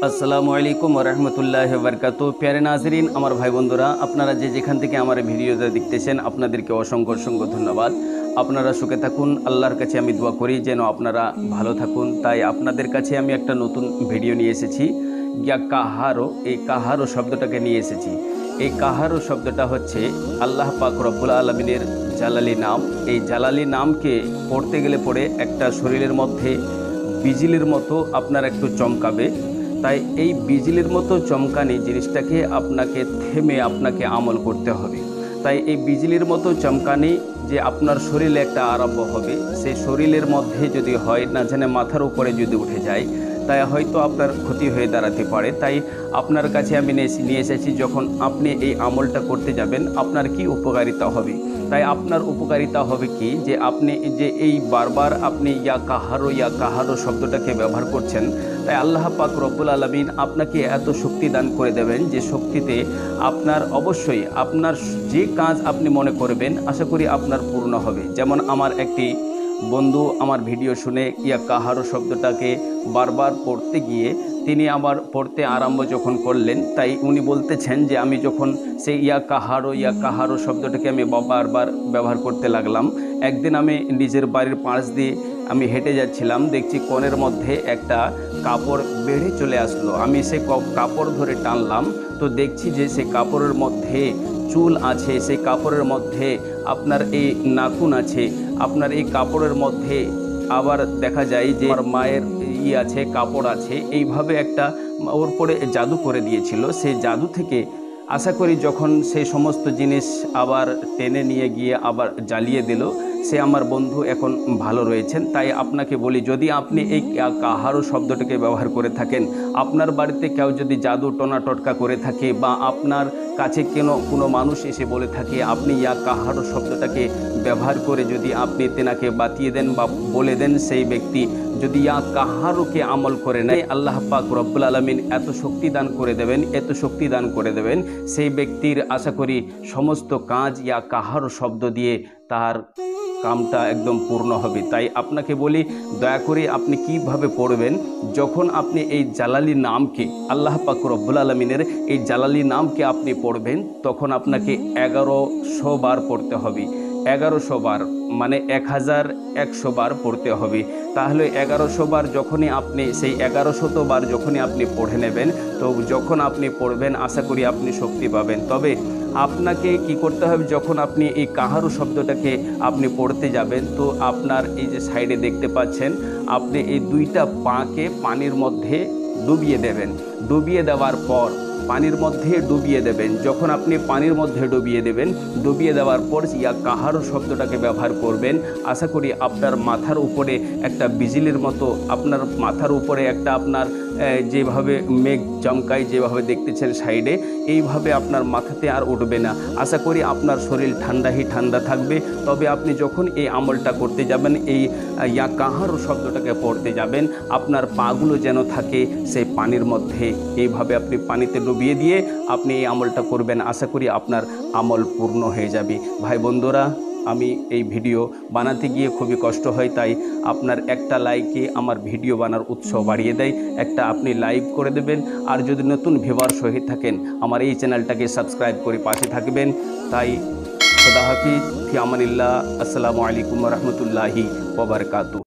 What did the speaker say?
আসসালামু আলাইকুম ওয়া রাহমাতুল্লাহি ওয়া বারাকাতুহু। প্যারে নাজরিন, আমার ভাই বন্ধুরা, আপনারা যেখান থেকে আমার ভিডিওটা দেখতেছেন আপনাদেরকে অসংখ্য অসংখ্য ধন্যবাদ। আপনারা সুখে থাকুন, আল্লাহর কাছে আমি দোয়া করি যেন আপনারা ভালো থাকুন। তাই আপনাদের কাছে আমি একটা নতুন ভিডিও নিয়ে এসেছি। কাহারো, এই কাহারো শব্দটাকে নিয়ে এসেছি। এই কাহারো শব্দটা হচ্ছে আল্লাহ পাক রব্বুল আলামিনের জালালি নাম। এই জালালি নামকে পড়তে গেলে পরে একটা শরীরের মধ্যে বিজলির মতো আপনার একটু চমকাবে। তাই এই বিজলির মতো চমকানি জিনিসটাকে আপনাকে থেমে আপনাকে আমল করতে হবে। তাই এই বিজলির মতো চমকানি যে আপনার শরীরে একটা আরম্ভ হবে, সেই শরীরের মধ্যে যদি হয় না জানে মাথার উপরে যদি উঠে যায়, তাই হয়তো আপনার ক্ষতি হয়ে দাঁড়াতে পারে। তাই আপনার কাছে আমি নিয়ে এসেছি, যখন আপনি এই আমলটা করতে যাবেন আপনার কি উপকারিতা হবে। তাই আপনার উপকারিতা হবে কি, যে আপনি যে এই বারবার আপনি ইয়া কাহারো শব্দটাকে ব্যবহার করছেন, তাই আল্লাহ পাক রব্বুল আলামিন আপনাকে এত শক্তি দান করে দেবেন যে শক্তিতে আপনার অবশ্যই আপনার যে কাজ আপনি মনে করবেন আশা করি আপনার পূর্ণ হবে। যেমন আমার একটি বন্ধু আমার ভিডিও শুনে ইয়া কাহারো শব্দটাকে বারবার পড়তে গিয়ে তিনি আবার পড়তে আরম্ভ যখন করলেন, তাই উনি বলতেছেন যে আমি যখন সেই ইয়া কাহারো শব্দটাকে আমি বারবার ব্যবহার করতে লাগলাম, একদিন আমি নিজের বাড়ির পাশ দিয়ে আমি হেঁটে যাচ্ছিলাম, দেখছি কোণের মধ্যে একটা কাপড় বেড়ে চলে আসলো। আমি সে কাপড় ধরে টানলাম, তো দেখছি যে সে কাপড়ের মধ্যে চুল আছে, সেই কাপড়ের মধ্যে আপনার এই নাখুন আছে, আপনার এই কাপড়ের মধ্যে আবার দেখা যায় যে আমার মায়ের আছে কাপড় আছে। এইভাবে একটা ওর পরে জাদু করে দিয়েছিল। সেই জাদু থেকে আশা করি যখন সেই সমস্ত জিনিস আবার টেনে নিয়ে গিয়ে আবার জ্বালিয়ে দিল, সে আমার বন্ধু এখন ভালো রয়েছেন। তাই আপনাকে বলি, যদি আপনি এই কাহারো শব্দটাকে ব্যবহার করে থাকেন, আপনার বাড়িতে কেউ যদি জাদু টোনা টটকা করে থাকে বা আপনার কাছে কোনো মানুষ এসে বলে থাকে, আপনি ইয়া কাহারো শব্দটাকে ব্যবহার করে যদি আপনি তেনাকে বাতিয়ে দেন বা বলে দেন, সেই ব্যক্তি যদি ইয়া কাহারোকে আমল করে নেয়, আল্লাহ পাক রব্বুল আলামিন এত শক্তি দান করে দেবেন সেই ব্যক্তির আশা করি সমস্ত কাজ ইয়া কাহারো শব্দ দিয়ে তার কামটা একদম পূর্ণ হবে। তাই আপনাকে বলি, দয়া করে আপনি কিভাবে পড়বেন, যখন আপনি এই জালালি নামকে আল্লাহ পাক রব্বুল আলামিনের এই জালালি নামকে আপনি পড়বেন, তখন আপনাকে 1100 বার পড়তে হবে। 1100 বার মানে 1100 বার পড়তে হবে। তাহলে 1100 বার যখনই আপনি সেই 1100 বার যখনই আপনি পড়ে নেবেন, তো যখন আপনি পড়বেন আশা করি আপনি শক্তি পাবেন। তবে আপনাকে কি করতে হবে, যখন আপনি এই কাহারো শব্দটাকে আপনি পড়তে যাবেন, তো আপনার এই যে সাইডে দেখতে পাচ্ছেন, আপনি এই দুইটা পাকে পানির মধ্যে ডুবিয়ে দেবেন। ডুবিয়ে দেওয়ার পর পানির মধ্যে ডুবিয়ে দেবেন। যখন আপনি পানির মধ্যে ডুবিয়ে দেবেন, ডুবিয়ে দেওয়ার পর ইয়া কাহারো শব্দটাকে ব্যবহার করবেন। আশা করি আপনার মাথার উপরে একটা বিজলির মতো, আপনার মাথার উপরে একটা আপনার যেভাবে মেঘ চমকায়, যেভাবে দেখতেছেন সাইডে, এইভাবে আপনার মাথাতে আর উঠবে না। আশা করি আপনার শরীর ঠান্ডা থাকবে। তবে আপনি যখন এই আমলটা করতে যাবেন, এই ইয়া কাহারো শব্দটাকে পড়তে যাবেন, আপনার পাগুলো যেন থাকে সেই পানির মধ্যে, এইভাবে আপনি পানিতে ডুবিয়ে দিয়ে আপনি এই আমলটা করবেন। আশা করি আপনার আমল পূর্ণ হয়ে যাবে। ভাই বন্ধুরা, আমি এই ভিডিও বানাতে গিয়ে খুবই কষ্ট হয়, তাই আপনার একটা লাইকে আমার ভিডিও বানার উৎসাহ বাড়িয়ে দেয়। একটা আপনি লাইক করে দেবেন, আর যদি নতুন ভিউয়ার হয়ে থাকেন আমার এই চ্যানেলটাকে সাবস্ক্রাইব করে পাশে থাকবেন। তাই খোদা হাফিজ, ফি আমানিল্লাহ, আসসালামু আলাইকুম ওয়া রাহমাতুল্লাহি ওয়া বারাকাতুহু।